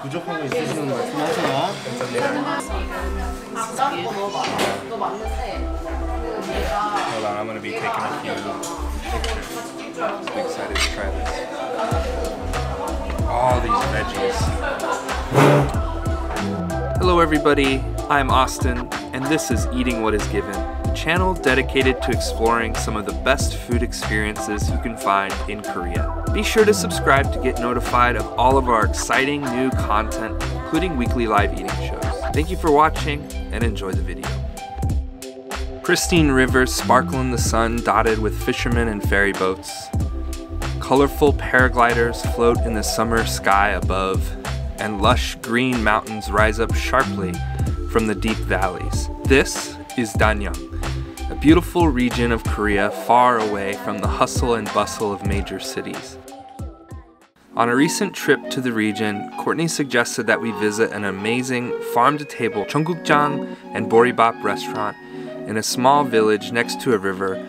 부족한 거 있으시면 말씀하세요. Hold on, I'm going to be taking a few pictures. I'm excited to try this. All these veggies. Hello everybody, I'm Austin, and this is Eating What Is Given, a channel dedicated to exploring some of the best food experiences you can find in Korea. Be sure to subscribe to get notified of all of our exciting new content, including weekly live eating shows. Thank you for watching, and enjoy the video. Pristine rivers sparkle in the sun, dotted with fishermen and ferry boats. Colorful paragliders float in the summer sky above, and lush green mountains rise up sharply from the deep valleys. This is Danyang, a beautiful region of Korea far away from the hustle and bustle of major cities. On a recent trip to the region, Courtney suggested that we visit an amazing farm-to-table Cheonggukjang and Boribap restaurant in a small village next to a river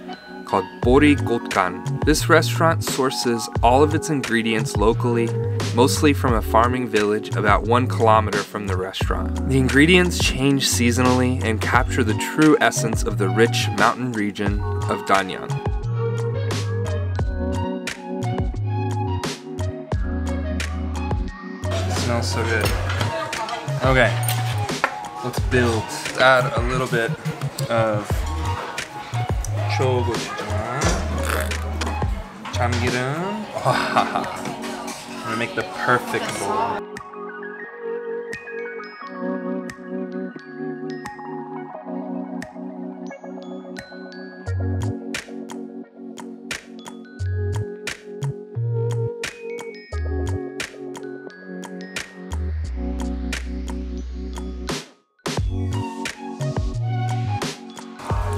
called 보리곳간. This restaurant sources all of its ingredients locally, mostly from a farming village about 1 kilometer from the restaurant. The ingredients change seasonally and capture the true essence of the rich mountain region of Danyang. It smells so good. Okay, let's build. Let's add a little bit of Cheonggukjang, 참기름. I'm gonna make the perfect bowl.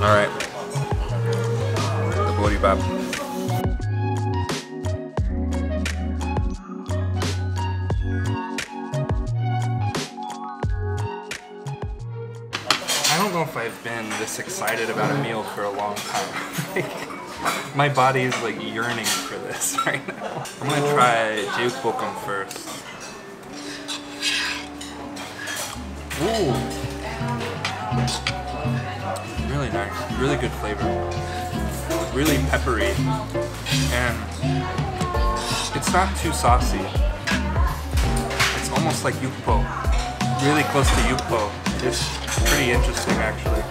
All right. Boribap. I don't know if I've been this excited about a meal for a long time. My body is like yearning for this right now. I'm gonna try 제육볶음 first. Ooh. Really nice, really good flavor. Really peppery, and it's not too saucy. It's almost like yukpo, really close to yukpo. It's pretty interesting actually.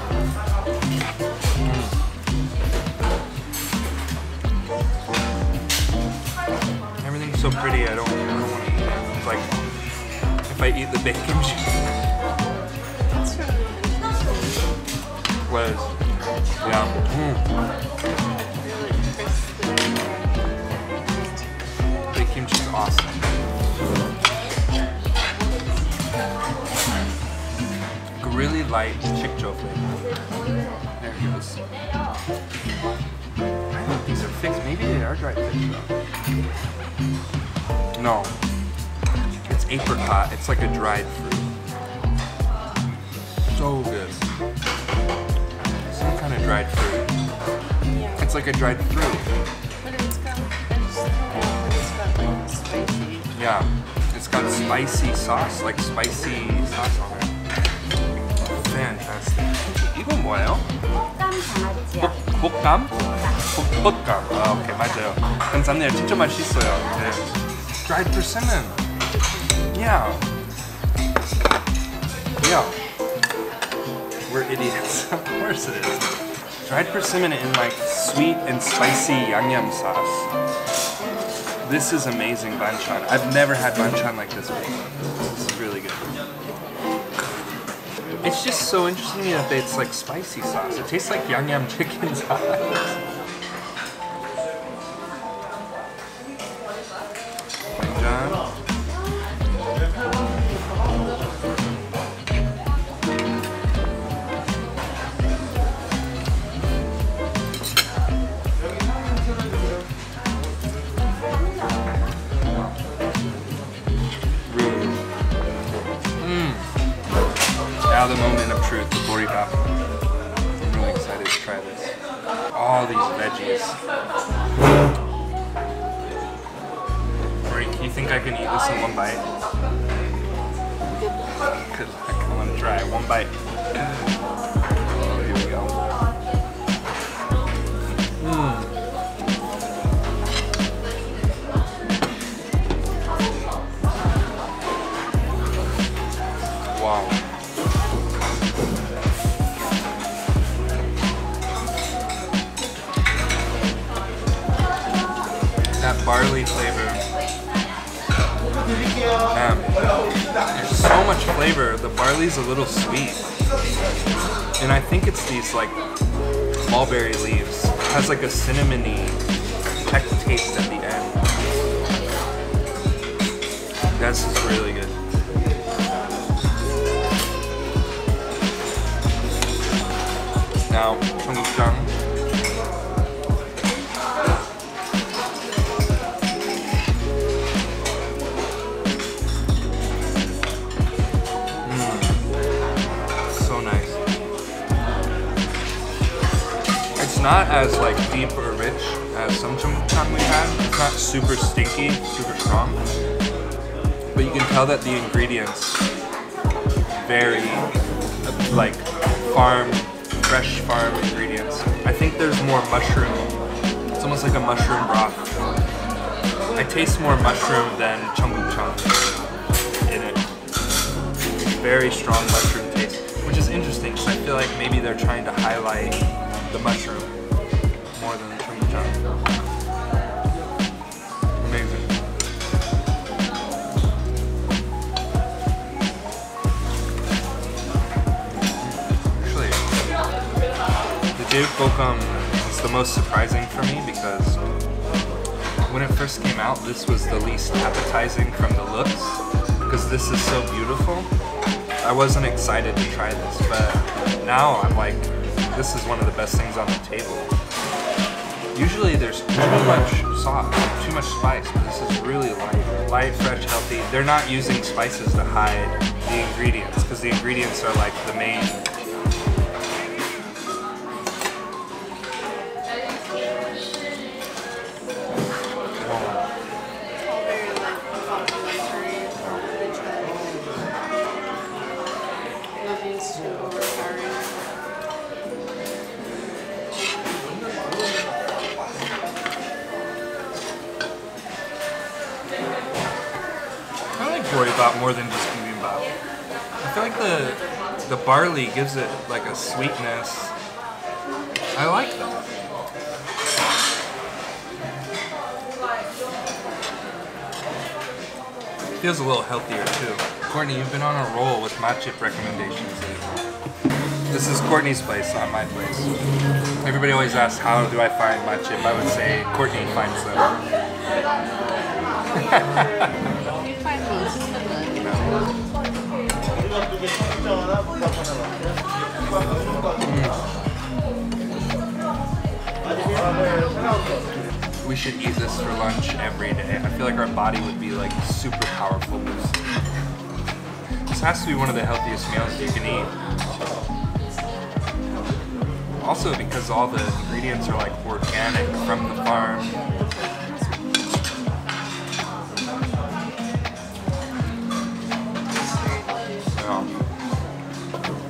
Everything's so pretty, I don't want to eat it. It's like if I eat the baked kimchi. Was, yeah. Baked kimchi is awesome. Like a really light chikjo flavor. There it goes. I think these are fixed. Maybe they are dried fish though. No. It's apricot. It's like a dried fruit. So good. Some kind of dried fruit. Yeah. It's like a dried fruit. But it's got like spicy. Yeah, it's got spicy sauce, like spicy sauce on it. Fantastic. 이건 뭐예요? 볶감? 볶감. 아, 오케이, 맞아요. 감사합니다. 진짜 맛있어요. 네. Dried persimmon. Yeah. Yeah. We're idiots. Of course it is. Dried persimmon in like sweet and spicy yangnam sauce. This is amazing banchan. I've never had banchan like this before. This is really good. It's just so interesting to me that it's like spicy sauce. It tastes like yangnam chicken sauce. Now the moment of truth, the Boribap. I'm really excited to try this. All these veggies. think I can eat this in one bite? Good luck. I'm gonna try one bite. Oh, here we go. Wow. That barley flavor. Man, there's so much flavor. The barley's a little sweet. And I think it's these like mulberry leaves. It has like a cinnamony peck taste at the end. This is really good. Now, Cheonggukjang. So nice. It's not as like deep or rich as some Cheonggukjang we've had. It's not super stinky, super strong. But you can tell that the ingredients very like fresh farm ingredients. I think there's more mushroom. It's almost like a mushroom broth. I taste more mushroom than Cheonggukjang in it. Very strong mushroom taste, which is interesting because I feel like maybe they're trying to highlight the mushroom more than the Cheonggukjang. Amazing. Cheonggukjang is the most surprising for me because when it first came out, this was the least appetizing from the looks because this is so beautiful. I wasn't excited to try this, but now I'm like, this is one of the best things on the table. Usually there's too much sauce, too much spice, but this is really light, fresh, healthy. They're not using spices to hide the ingredients because the ingredients are like the main. Boribap more than just bibimbap. I feel like the barley gives it like a sweetness. I like that. It feels a little healthier too. Courtney, you've been on a roll with Matjip recommendations lately. This is Courtney's place, not my place. Everybody always asks, how do I find Matjip? I would say Courtney finds them. We should eat this for lunch every day. I feel like our body would be like super powerful boost. This has to be one of the healthiest meals you can eat. Also because all the ingredients are like organic from the farm.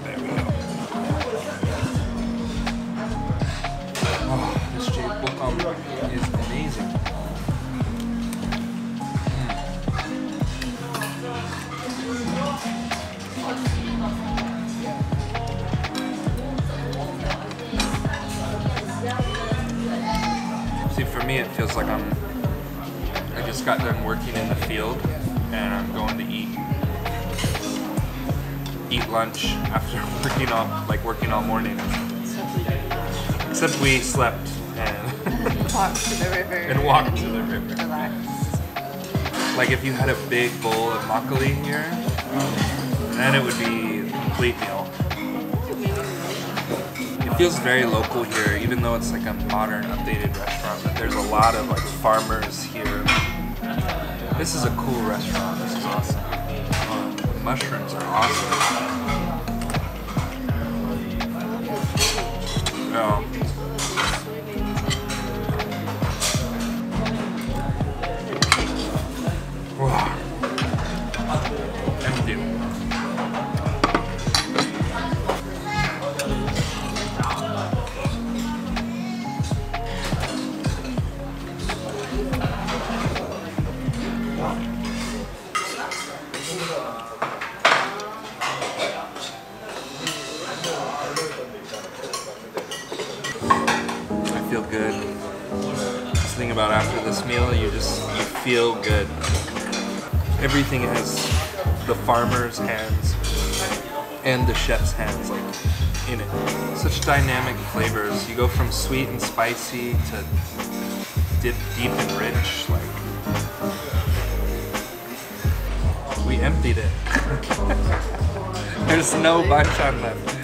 There we go. Oh, this Cheonggukjang is amazing. See, for me, it feels like I just got done working in the field, and I'm going to eat lunch after working all morning. Except we slept and walked to the river. And walked to the river. Relaxed. Like if you had a big bowl of makgeolli here, then it would be a complete meal. It feels very local here, even though it's like a modern, updated restaurant. But there's a lot of like farmers here. This is a cool restaurant. This is awesome. The mushrooms are awesome. Oh. Whoa. feel good. Just think about after this meal, you feel good. Everything has the farmer's hands and the chef's hands like in it. Such dynamic flavors. You go from sweet and spicy to deep and rich. Like, we emptied it. There's no banchan left.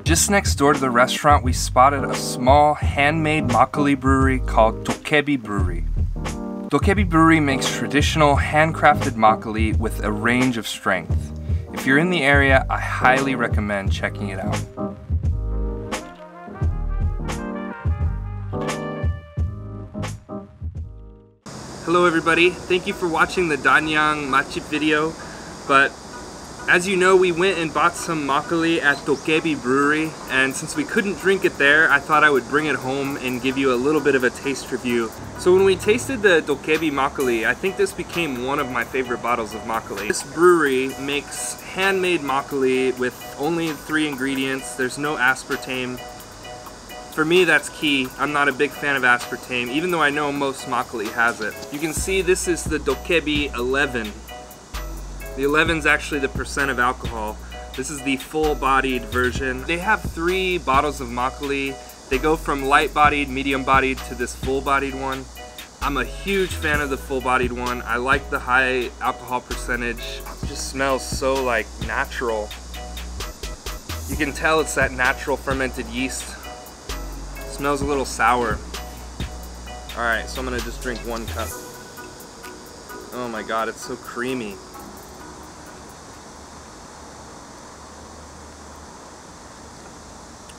Just next door to the restaurant, we spotted a small handmade makgeolli brewery called Dokkaebi Brewery. Dokkaebi Brewery makes traditional handcrafted makgeolli with a range of strength. If you're in the area, I highly recommend checking it out. Hello everybody, thank you for watching the Danyang Matjip video, but as you know, we went and bought some makgeolli at Dokkaebi Brewery, and since we couldn't drink it there, I thought I would bring it home and give you a little bit of a taste review. So when we tasted the Dokkaebi makgeolli, I think this became one of my favorite bottles of makgeolli. This brewery makes handmade makgeolli with only 3 ingredients. There's no aspartame. For me, that's key. I'm not a big fan of aspartame, even though I know most makgeolli has it. You can see this is the Dokkaebi 11. The 11 is actually the percent of alcohol. This is the full-bodied version. They have 3 bottles of makgeolli. They go from light-bodied, medium-bodied to this full-bodied one. I'm a huge fan of the full-bodied one. I like the high alcohol percentage. It just smells so like natural. You can tell it's that natural fermented yeast. It smells a little sour. Alright, so I'm gonna just drink 1 cup. Oh my god, it's so creamy.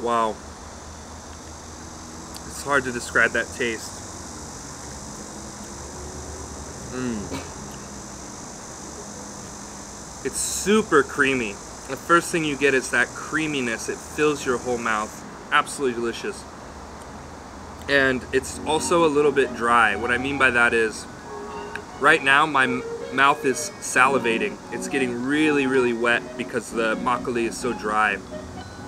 Wow. It's hard to describe that taste. It's super creamy. The first thing you get is that creaminess. It fills your whole mouth. Absolutely delicious. And it's also a little bit dry. What I mean by that is, right now my mouth is salivating. It's getting really, really wet because the makgeolli is so dry.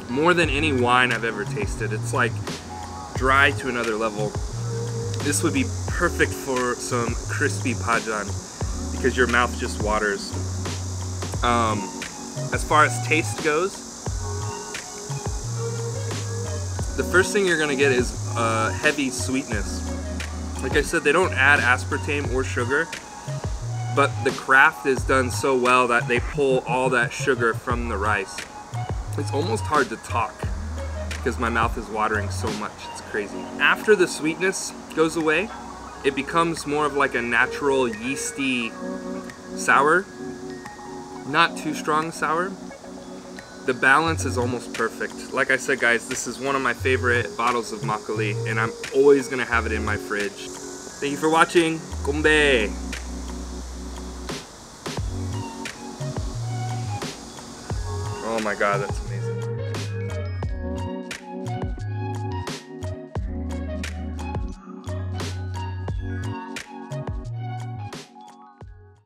More than any wine I've ever tasted. It's like dry to another level. This would be perfect for some crispy pajan because your mouth just waters. As far as taste goes, the first thing you're gonna get is heavy sweetness. Like I said, they don't add aspartame or sugar, but the craft is done so well that they pull all that sugar from the rice. It's almost hard to talk because my mouth is watering so much. It's crazy. After the sweetness goes away, it becomes more of like a natural yeasty sour. Not too strong sour. The balance is almost perfect. Like I said, guys, this is one of my favorite bottles of makgeolli, and I'm always gonna have it in my fridge. Thank you for watching. Gombe! Oh my god, that's amazing.